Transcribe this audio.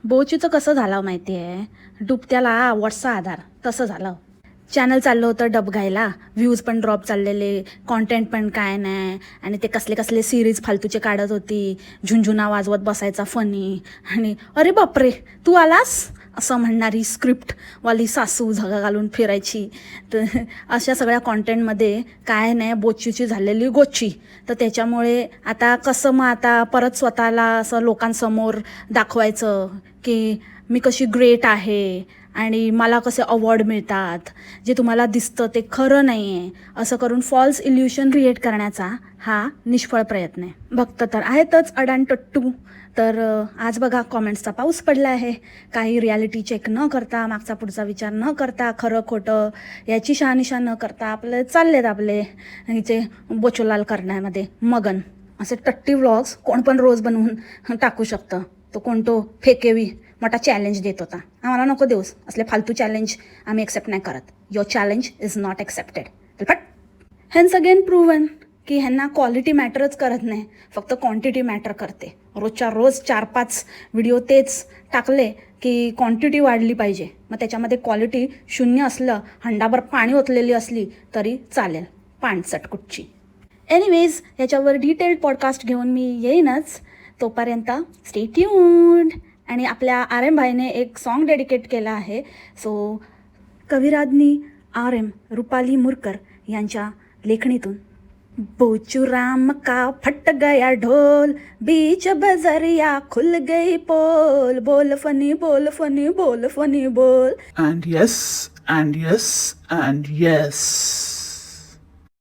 बोचीचं कसं झालं माहिती आहे, डुबत्याला वॉटचा आधार तसं झालं. चॅनल चाललं होतं डबघायला, व्ह्यूज पण ड्रॉप चाललेले, कॉन्टेंट पण काय नाही, आणि ते कसले कसले सिरीज फालतूचे काढत होती, झुंझुना वाजवत बसायचा फनी, आणि अरे बापरे तू आलास असं म्हणणारी स्क्रिप्टवाली सासू झगा घालून फिरायची. तर अशा सगळ्या कॉन्टेंटमध्ये काय नाही, बोचीची झालेली गोची. तर त्याच्यामुळे आता कसं मग आता परत स्वतःला असं लोकांसमोर दाखवायचं की मी कशी ग्रेट आहे आणि मला कसे अवॉर्ड मिळतात, जे तुम्हाला दिसतं ते खरं नाही आहे, असं करून फॉल्स इल्युशन क्रिएट करण्याचा हा निष्फळ प्रयत्न आहे. भक्त तर आहेतच अडाणटट्टू. तर आज बघा कॉमेंट्सचा पाऊस पडला आहे. काही रियालिटी चेक न करता, मागचा पुढचा विचार न करता, खरं खोटं याची शहानिशा न करता आपले चाललेत आपले हिचे बोचोलाल करण्यामध्ये मगन. असे टट्टी व्लॉग्स कोण पण रोज बनवून टाकू शकतं. तो कोणतो फेकेवी मोठा चॅलेंज देत होता. आम्हाला नको देऊस असले फालतू चॅलेंज, आम्ही एक्सेप्ट नाही करत. Your challenge is not accepted. But hence again proven की ह्यांना क्वालिटी मॅटरच करत नाही, फक्त क्वांटिटी मॅटर करते. रोजच्या रोज 4-5 व्हिडिओ तेच टाकले की क्वांटिटी वाढली पाहिजे. मग त्याच्यामध्ये क्वालिटी शून्य असलं, हंडाभर पाणी ओतलेली असली तरी चालेल, पाणचट कुठची. एनिवेज याच्यावर डिटेल्ड पॉडकास्ट घेऊन मी येईनच. तोपर्यंत स्टे ट्यून्ड. आणि आपल्या आर एम भाईने एक सॉन्ग डेडिकेट केलं आहे. So कविराज्ञी R M Rupali Murkar यांच्या लेखणीतून. बोचू राम का फट गया ढोल, बीच बजरिया खुल गई पोल, बोल फनी बोल फनी बोल फनी बोल. And yes, and yes, and yes.